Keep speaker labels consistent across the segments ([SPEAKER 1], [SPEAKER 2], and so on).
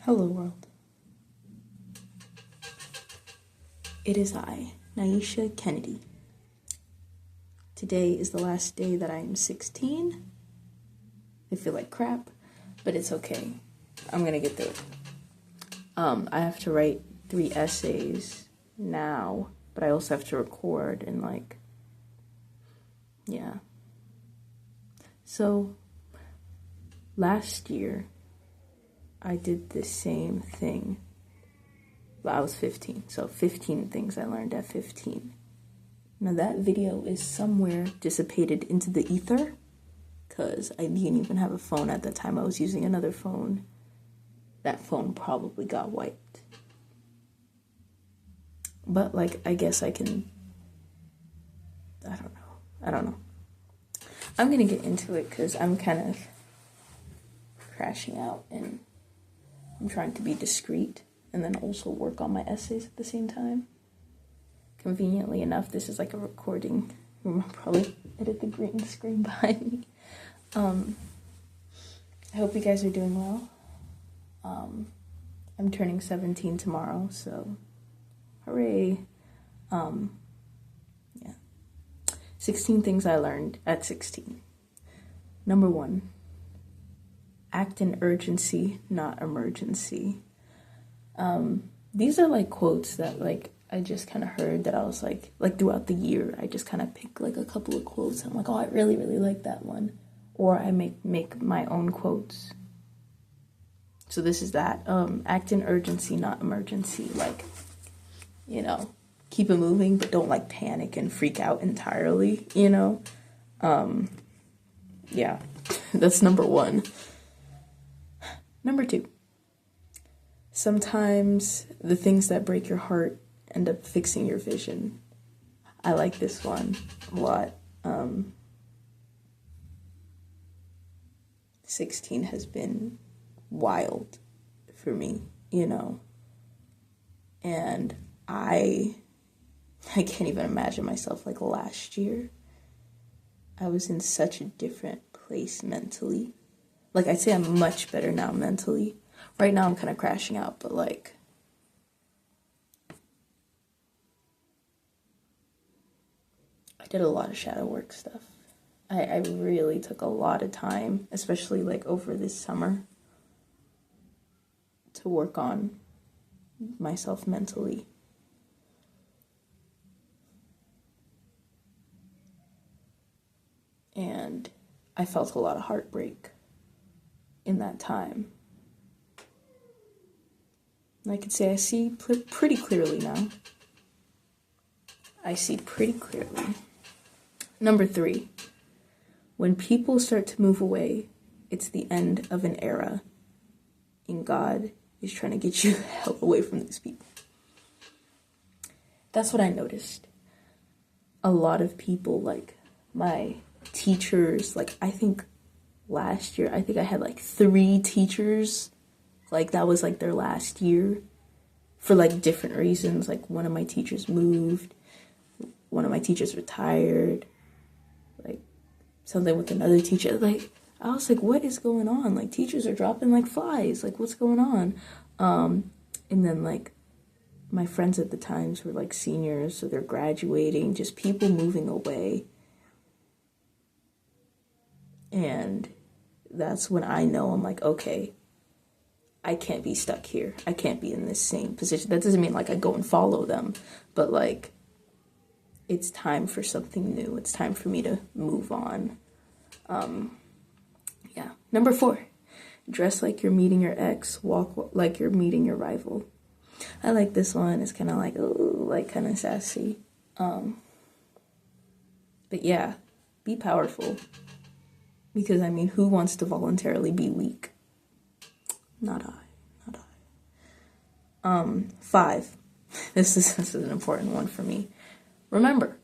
[SPEAKER 1] Hello world. It is I, Naisha Kennedy. Today is the last day that I am 16. I feel like crap, but it's okay. I'm gonna get through it. I have to write 3 essays now, but I also have to record and yeah. So, last year, I did the same thing. Well, I was 15, so 15 things I learned at 15. Now that video is somewhere dissipated into the ether, because I didn't even have a phone at the time. I was using another phone. That phone probably got wiped. But, I guess I can... I don't know. I'm gonna get into it because I'm kind of crashing out and I'm trying to be discreet and then also work on my essays at the same time. Conveniently enough, this is like a recording room. I'll probably edit the green screen behind me. I hope you guys are doing well. I'm turning 17 tomorrow, so hooray. Yeah. 16 things I learned at 16. Number 1, act in urgency, not emergency. These are quotes that I just kind of heard that I was like throughout the year. I just kind of pick a couple of quotes and I'm like, oh, I really, really like that one. Or I make my own quotes. So this is that. Act in urgency, not emergency. Keep it moving, but don't panic and freak out entirely, Yeah, that's number 1. Number 2. Sometimes the things that break your heart end up fixing your vision. I like this one a lot. 16 has been wild for me, and I can't even imagine myself last year. I was in such a different place mentally. I'd say I'm much better now mentally. Right now I'm kind of crashing out, but I did a lot of shadow work stuff. I really took a lot of time, especially over this summer, to work on myself mentally. And I felt a lot of heartbreak in that time. And I could say I see pretty clearly now. I see pretty clearly. Number 3, when people start to move away, it's the end of an era. And God is trying to get you the hell away from these people. That's what I noticed. A lot of people, my teachers, I think last year, I had 3 teachers, that was their last year for different reasons. One of my teachers moved, one of my teachers retired, something with another teacher. I was what is going on? Teachers are dropping flies. What's going on? And then my friends at the times were seniors, so they're graduating, just people moving away. And that's when I know I'm okay, I can't be stuck here. I can't be in this same position. That doesn't mean I go and follow them, but it's time for something new. It's time for me to move on. Yeah. Number 4, dress like you're meeting your ex, walk like you're meeting your rival. I like this one. It's kind of kind of sassy. But yeah, be powerful. Because, who wants to voluntarily be weak? Not I. 5. This is an important one for me. Remember,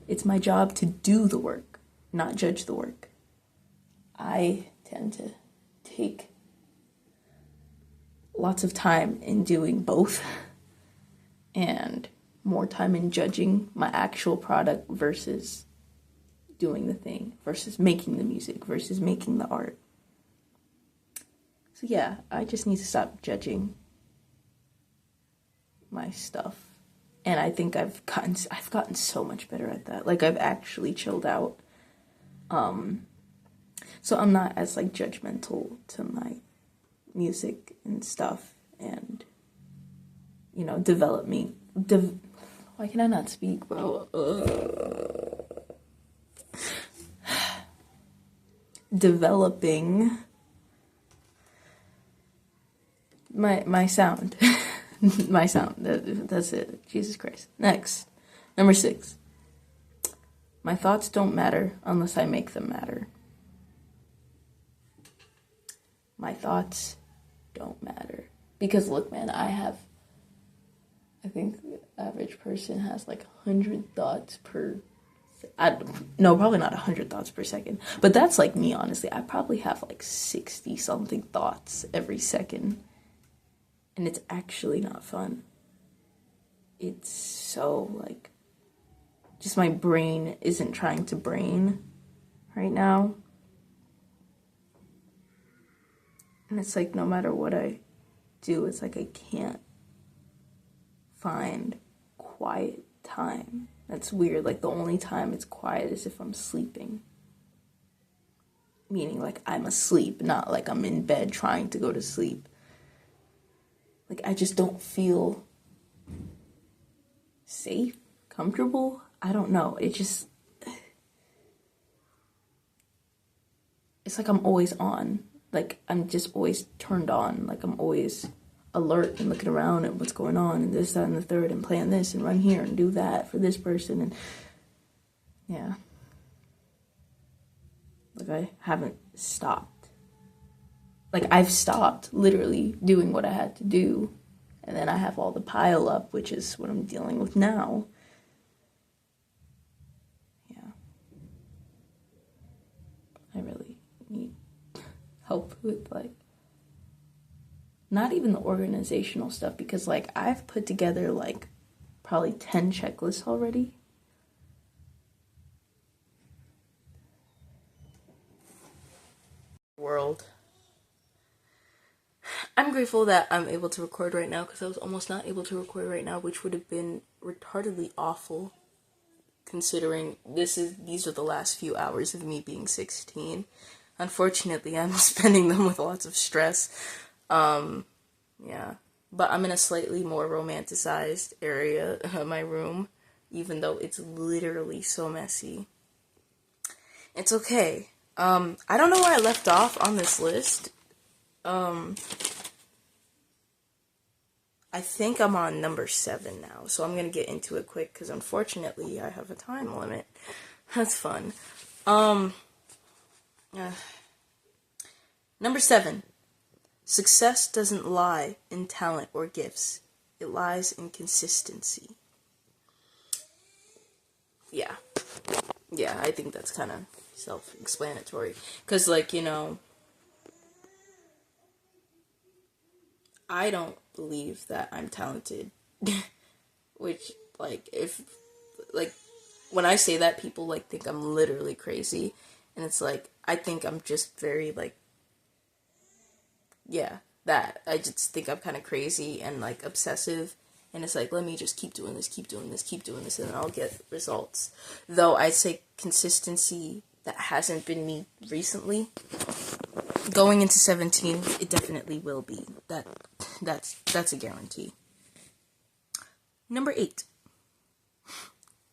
[SPEAKER 1] it's my job to do the work, not judge the work. I tend to take lots of time in doing both and more time in judging my actual product versus doing the thing, versus making the music, versus making the art. So yeah, I just need to stop judging my stuff. And I think I've gotten so much better at that. Like, I've actually chilled out. So I'm not as, like, judgmental to my music and stuff. And, you know, why can I not speak, bro? Developing my sound. My sound. That's it. Jesus Christ. Next. Number 6. My thoughts don't matter unless I make them matter. My thoughts don't matter. Because look, man, I think the average person has like 100 thoughts per... no, probably not 100 thoughts per second. But that's like me, honestly. I probably have like 60-something thoughts every second. And it's actually not fun. It's so, like... just my brain isn't trying to brain right now. And it's like no matter what I do, it's like I can't find quiet time. That's weird. Like the only time it's quiet is if I'm sleeping. Meaning like I'm asleep, not like I'm in bed trying to go to sleep. Like I just don't feel safe, comfortable. I don't know. It's like I'm always on. Like I'm just always turned on. Like I'm always alert and looking around at what's going on and this, that, and the third and plan this and run here and do that for this person. And yeah. Like I haven't stopped. Like I've stopped literally doing what I had to do. And then I have all the pile up, which is what I'm dealing with now. I really need help with, like, not even the organizational stuff, because, like, I've put together, like, probably 10 checklists already. World. I'm grateful that I'm able to record right now, because I was almost not able to record right now, which would have been retardedly awful. Considering these are the last few hours of me being 16. Unfortunately, I'm spending them with lots of stress. Yeah. But I'm in a slightly more romanticized area of my room, even though it's literally so messy. It's okay. I don't know where I left off on this list. I think I'm on number 7 now, so I'm gonna get into it quick, because unfortunately I have a time limit. That's fun. Number 7. Success doesn't lie in talent or gifts. It lies in consistency. Yeah. Yeah, I think that's kind of self-explanatory. Because, like, you know, I don't believe that I'm talented. Which, like, when I say that, people, like, think I'm literally crazy. And it's like, I think I'm just very, like, yeah, that. I just think I'm kind of crazy and, like, obsessive. And it's like, let me just keep doing this, and then I'll get results. Though I'd say consistency, that hasn't been me recently. Going into 17, it definitely will be. That's a guarantee. Number 8.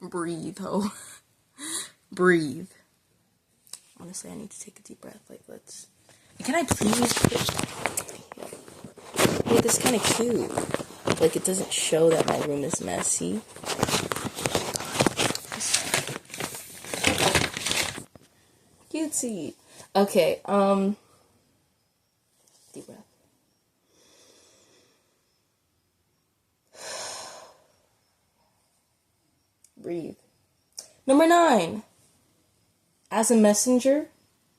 [SPEAKER 1] Breathe, ho. Breathe. Honestly, I need to take a deep breath. Like, let's... Can I please... Hey, this is kind of cute. Like, it doesn't show that my room is messy. Cutesy. Okay, deep breath. Breathe. Number 9. As a messenger,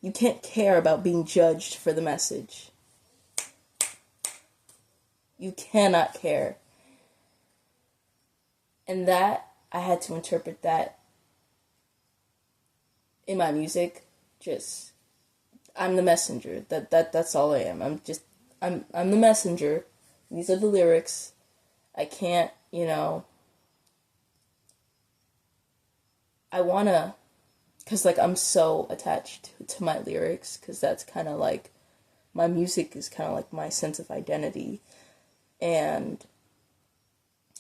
[SPEAKER 1] you can't care about being judged for the message. You cannot care. And that, I had to interpret that in my music. Just, I'm the messenger. That's all I am. I'm just I'm the messenger. These are the lyrics. I can't, I wanna, cause like I'm so attached to my lyrics, cause that's kind of like, my music is kind of like my sense of identity, and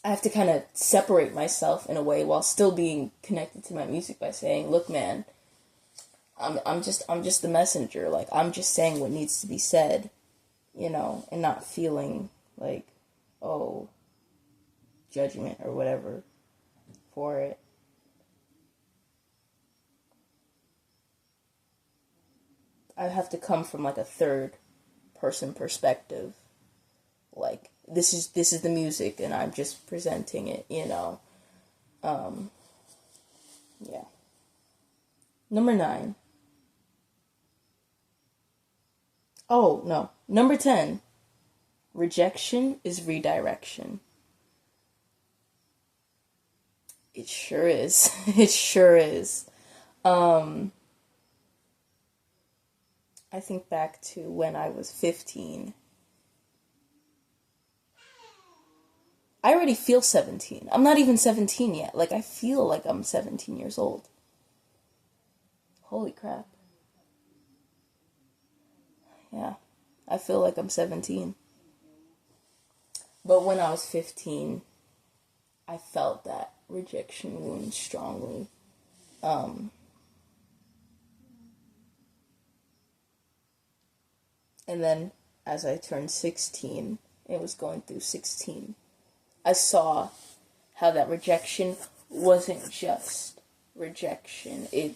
[SPEAKER 1] I have to kind of separate myself in a way while still being connected to my music by saying, look, man, I'm just the messenger. Like, I'm just saying what needs to be said, and not feeling like, oh, judgment or whatever for it. I have to come from like a third person perspective. Like, this is the music and I'm just presenting it. Yeah. Number 9. Oh, no. Number 10. Rejection is redirection. It sure is. It sure is. I think back to when I was 15. I already feel 17. I'm not even 17 yet. Like, I feel like I'm 17 years old. Holy crap. Yeah. I feel like I'm 17. But when I was 15, I felt that rejection wound strongly. And then as I turned 16, it was going through 16, I saw how that rejection wasn't just rejection. It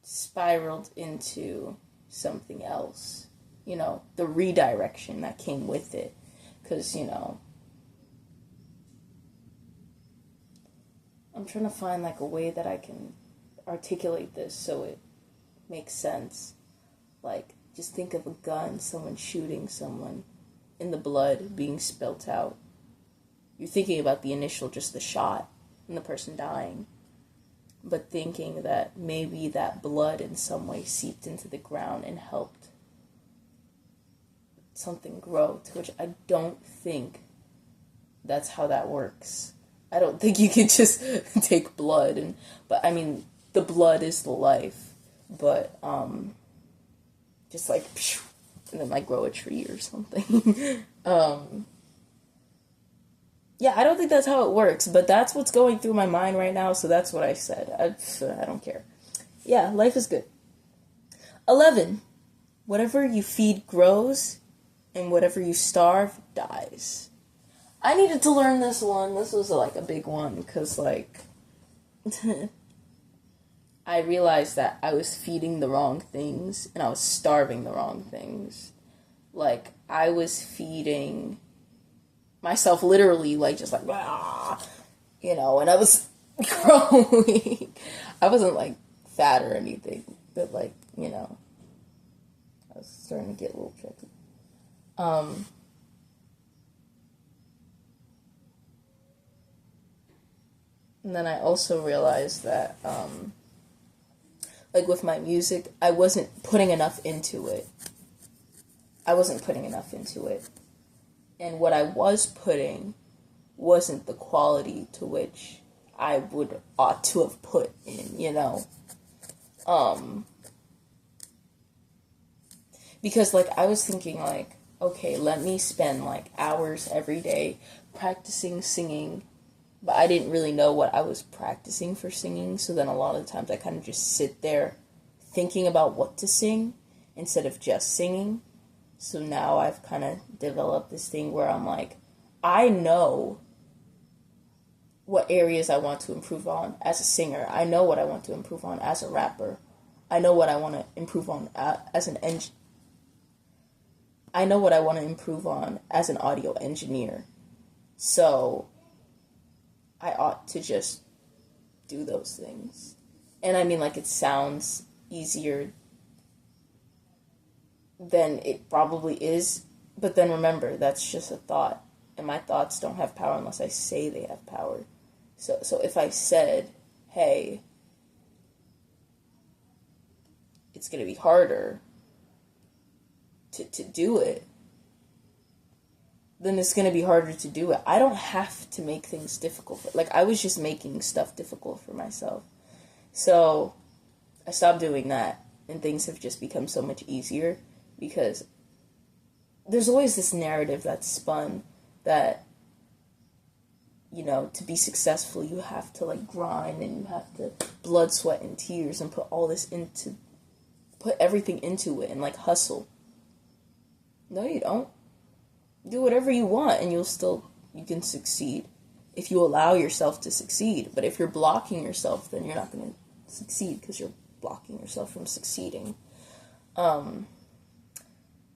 [SPEAKER 1] spiraled into something else. The redirection that came with it. Because, I'm trying to find like a way that I can articulate this so it makes sense. Like, just think of a gun, someone shooting someone, and the blood being spilt out. You're thinking about the initial, just the shot, and the person dying. But thinking that maybe that blood in some way seeped into the ground and helped something grow, to which I don't think that's how that works. I don't think you can just take blood but I mean, the blood is the life, but just like, and then like grow a tree or something. Yeah, I don't think that's how it works, but that's what's going through my mind right now, so that's what I said. I don't care. Yeah, life is good. 11. Whatever you feed grows, and whatever you starve dies. I needed to learn this one. This was like a big one, because like, I realized that I was feeding the wrong things, and I was starving the wrong things. Like, I was feeding myself literally, like, just like, and I was growing. I wasn't, like, fat or anything, but, like, I was starting to get a little tricky. And then I also realized that, like, with my music, I wasn't putting enough into it. And what I was putting wasn't the quality to which I ought to have put in, Because, like, I was thinking, like, okay, let me spend, like, hours every day practicing singing, but I didn't really know what I was practicing for singing, so then a lot of the times I kind of just sit there thinking about what to sing instead of just singing. So now I've kind of developed this thing where I'm like, I know what areas I want to improve on as a singer. I know what I want to improve on as a rapper. I know what I want to improve on as an I know what I want to improve on as an audio engineer. So I ought to just do those things. And I mean, like, it sounds easier than it probably is. But then remember, that's just a thought. And my thoughts don't have power unless I say they have power. So if I said, hey, it's going to be harder, to do it, then it's going to be harder to do it. I don't have to make things difficult. Like, I was just making stuff difficult for myself. So I stopped doing that, and things have just become so much easier, because there's always this narrative that's spun that, you know, to be successful, you have to, like, grind, and you have to blood, sweat, and tears, and put everything into it, and, like, hustle. No, you don't. Do whatever you want, and you can succeed if you allow yourself to succeed. But if you're blocking yourself, then you're not going to succeed, because you're blocking yourself from succeeding.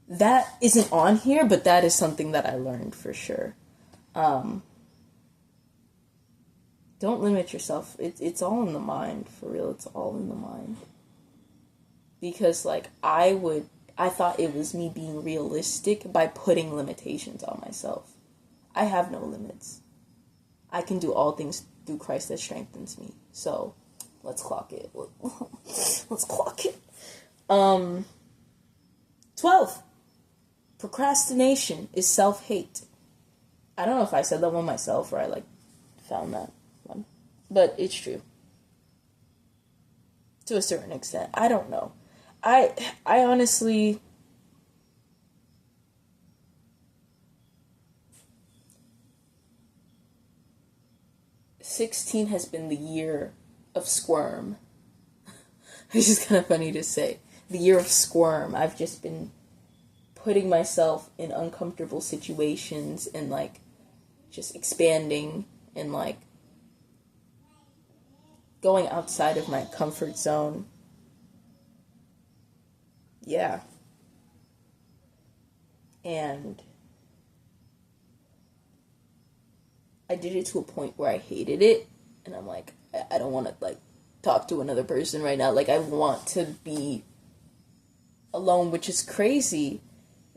[SPEAKER 1] That isn't on here, but that is something that I learned for sure. Don't limit yourself. It's all in the mind, for real. It's all in the mind. Because, like, I thought it was me being realistic by putting limitations on myself. I have no limits. I can do all things through Christ that strengthens me. So, let's clock it. Let's clock it. 12. Procrastination is self-hate. I don't know if I said that one myself or I, like, found that one. But it's true. To a certain extent. I don't know. I honestly... 16 has been the year of squirm. It's just kind of funny to say. The year of squirm. I've just been putting myself in uncomfortable situations and, like, just expanding and, like, going outside of my comfort zone. Yeah. And I did it to a point where I hated it, and I'm like, I don't want to, like, talk to another person right now. Like, I want to be alone, which is crazy,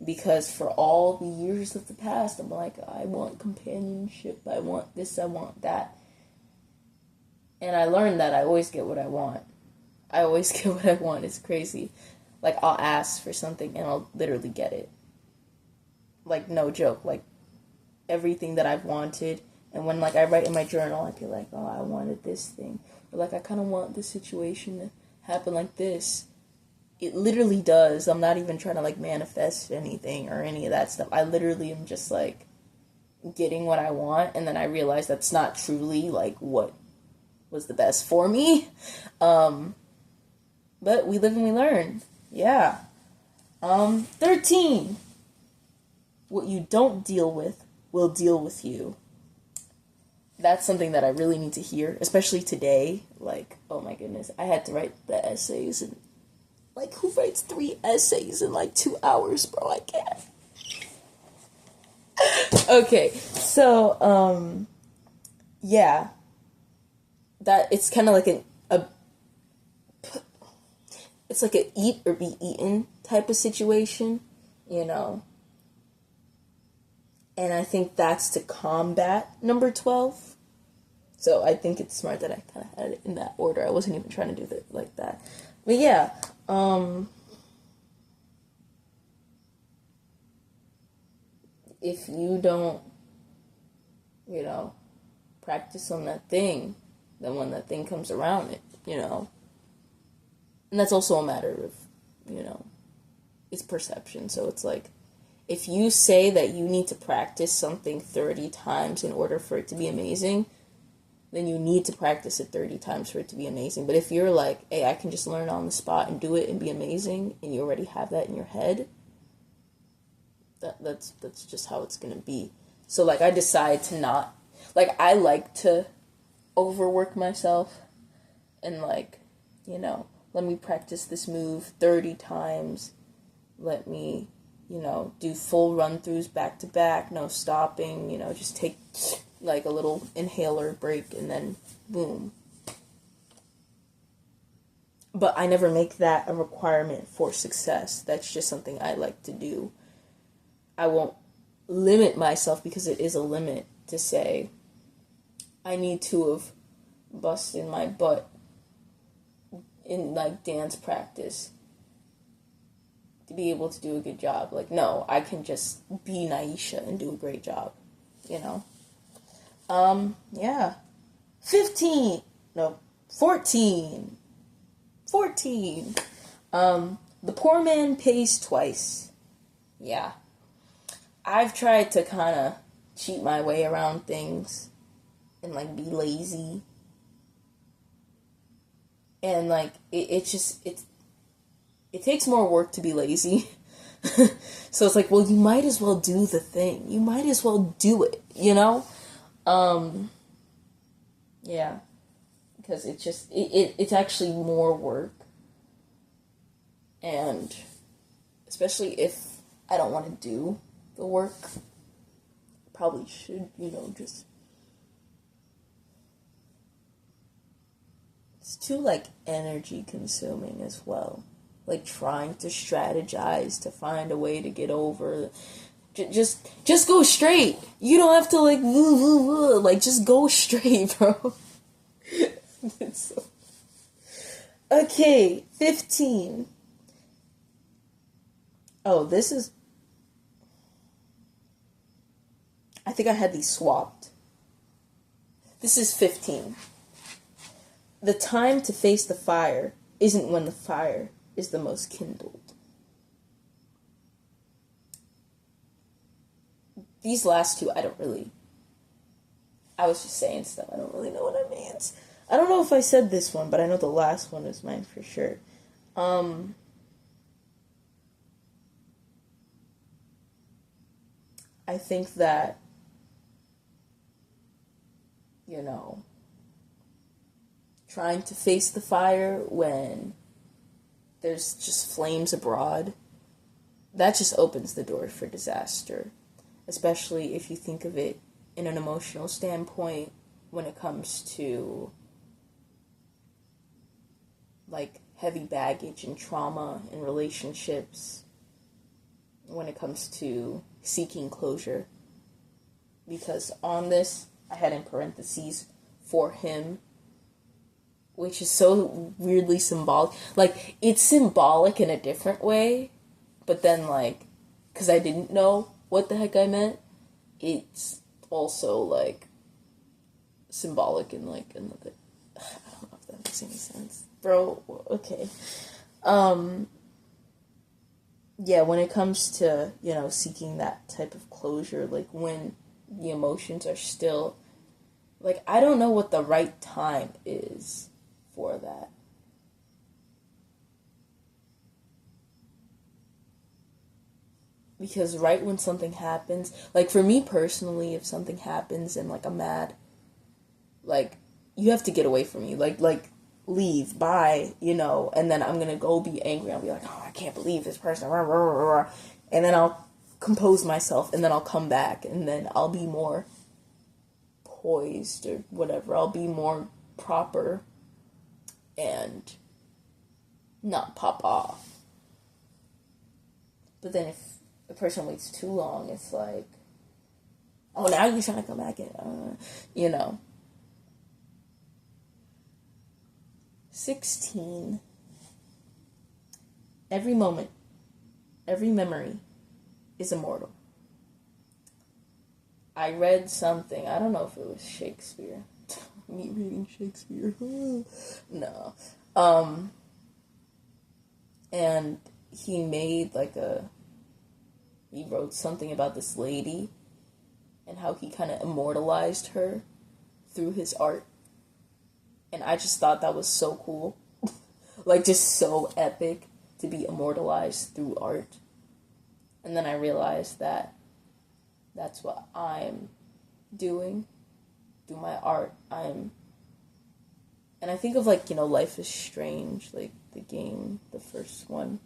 [SPEAKER 1] because for all the years of the past, I'm like, I want companionship, I want this, I want that. And I learned that I always get what I want. I always get what I want. It's crazy. Like, I'll ask for something, and I'll literally get it. Like, no joke. Like, everything that I've wanted. And when, like, I write in my journal, I'd be like, oh, I wanted this thing. Or, like, I kind of want this situation to happen like this. It literally does. I'm not even trying to, like, manifest anything or any of that stuff. I literally am just, like, getting what I want. And then I realize that's not truly, like, what was the best for me. But we live and we learn. Yeah. 13. What you don't deal with will deal with you. That's something that I really need to hear, especially today. Like, oh my goodness, I had to write the essays, and, like, who writes 3 essays in, like, 2 hours, bro? I can't. Okay, so, yeah. That, it's kind of like it's like a eat or be eaten type of situation, you know. And I think that's to combat number 12. So I think it's smart that I kind of had it in that order. I wasn't even trying to do it like that. But yeah, if you don't, you know, practice on that thing, then when that thing comes around, you know. And that's also a matter of, you know, it's perception. So it's like, if you say that you need to practice something 30 times in order for it to be amazing, then you need to practice it 30 times for it to be amazing. But if you're like, hey, I can just learn on the spot and do it and be amazing, and you already have that in your head, that's just how it's going to be. So, like, I decide to not, like, I like to overwork myself and, like, you know, let me practice this move 30 times. Let me, you know, do full run-throughs back to back, no stopping, you know, just take, like, a little inhaler break and then boom. But I never make that a requirement for success. That's just something I like to do. I won't limit myself, because it is a limit, to say I need to have busted my butt in, like, dance practice to be able to do a good job. Like, no, I can just be Naisha and do a great job, you know? Yeah. 15. No, 14. 14. The poor man pays twice. Yeah. I've tried to kind of cheat my way around things and, like, be lazy. And, like, it takes more work to be lazy. So it's like, well, you might as well do the thing. You might as well do it, you know? Yeah. Because it's actually more work. And especially if I don't want to do the work, I probably should, just... It's too, like, energy consuming as well. Like, trying to strategize to find a way to get over. Just go straight. You don't have to, like, like, just go straight, bro. So... Okay, 15. Oh, this is... I think I had these swapped. This is 15. The time to face the fire isn't when the fire is the most kindled. These last two, I was just saying stuff. I don't really know what it means. I don't know if I said this one, but I know the last one is mine for sure. I think that, trying to face the fire when there's just flames abroad, that just opens the door for disaster. Especially if you think of it in an emotional standpoint when it comes to, like, heavy baggage and trauma in relationships, when it comes to seeking closure. Because on this, I had in parentheses, for him, which is so weirdly symbolic. Like, it's symbolic in a different way, but then, like, because I didn't know what the heck I meant, it's also, like, symbolic in, like, another... I don't know if that makes any sense. Bro, okay. Yeah, when it comes to, seeking that type of closure, like, when the emotions are still... Like, I don't know what the right time is for that. Because right when something happens, like, for me personally, if something happens and, like, I'm mad, like, you have to get away from me. Like, leave, bye, and then I'm gonna go be angry. I'll be like, oh, I can't believe this person, rah, rah, rah, rah. And then I'll compose myself, and then I'll come back, and then I'll be more poised or whatever. I'll be more proper and not pop off. But then if a person waits too long, it's like, oh, now you're trying to come back and, 16. Every moment, every memory is immortal. I read something, I don't know if it was Shakespeare. Me reading Shakespeare. No. And he made he wrote something about this lady and how he kind of immortalized her through his art. And I just thought that was so cool. Like, just so epic to be immortalized through art. And then I realized that that's what I'm doing through my art. And I think of, Life is Strange, like, the game, the first one.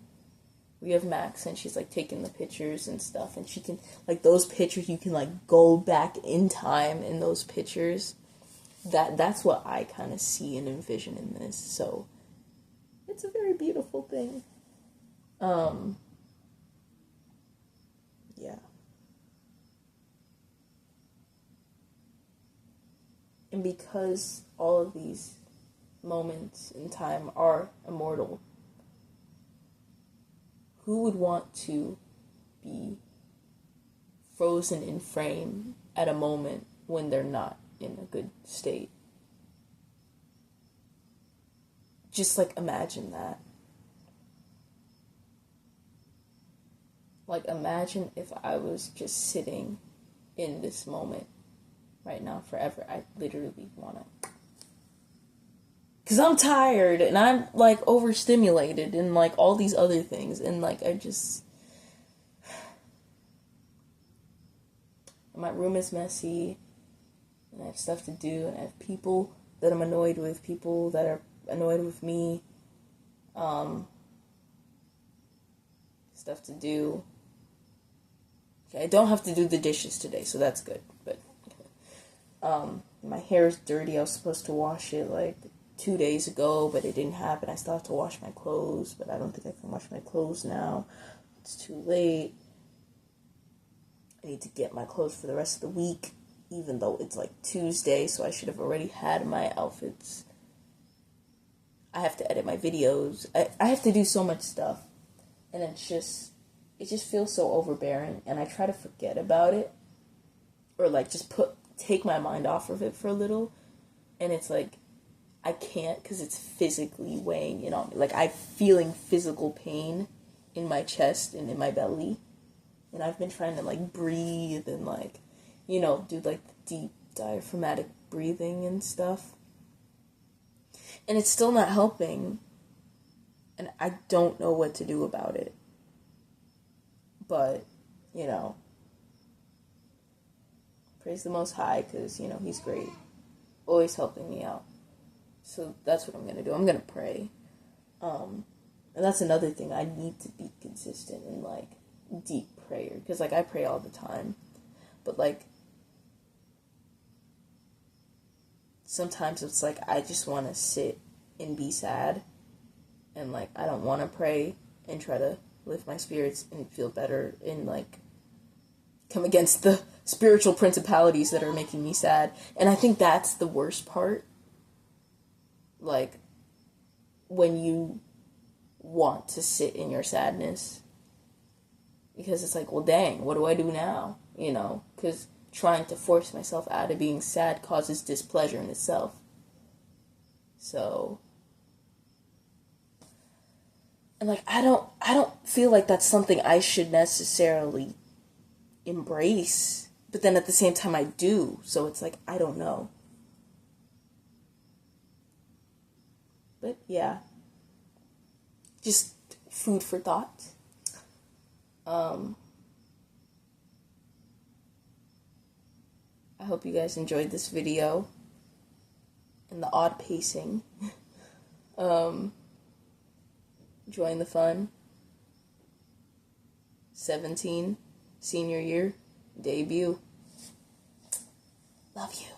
[SPEAKER 1] We have Max, and she's, taking the pictures and stuff, and she can, those pictures, you can, go back in time in those pictures. That's what I kind of see and envision in this, so it's a very beautiful thing. Yeah. And because all of these moments in time are immortal, who would want to be frozen in frame at a moment when they're not in a good state? Just like imagine that. Like imagine if I was just sitting in this moment right now forever. I literally wanna, because I'm tired and I'm like overstimulated and like all these other things, and like my room is messy and I have stuff to do and I have people that I'm annoyed with, people that are annoyed with me, stuff to do. Okay, I don't have to do the dishes today, so that's good, but my hair is dirty. I was supposed to wash it like 2 days ago, but it didn't happen. I still have to wash my clothes, but I don't think I can wash my clothes now. It's too late. I need to get my clothes for the rest of the week, even though it's like Tuesday, so I should have already had my outfits. I have to edit my videos. I have to do so much stuff, and it just feels so overbearing, and I try to forget about it, or like just take my mind off of it for a little, and it's like I can't, because it's physically weighing in on me. Like I'm feeling physical pain in my chest and in my belly, and I've been trying to like breathe and like, do like deep diaphragmatic breathing and stuff, and it's still not helping, and I don't know what to do about it. But praise the Most High, because He's great, always helping me out. So that's what I'm gonna do. I'm gonna pray, and that's another thing. I need to be consistent in like deep prayer, because like I pray all the time, but like sometimes it's like I just want to sit and be sad, and like I don't want to pray and try to lift my spirits and feel better and like come against the spiritual principalities that are making me sad. And I think that's the worst part. Like when you want to sit in your sadness, because it's like, well, dang, what do I do now? Because trying to force myself out of being sad causes displeasure in itself. So, and like I don't feel like that's something I should necessarily embrace, but then at the same time I do. So it's like I don't know. But yeah, just food for thought. I hope you guys enjoyed this video and the odd pacing. Enjoying the fun. 17, senior year, debut. Love you.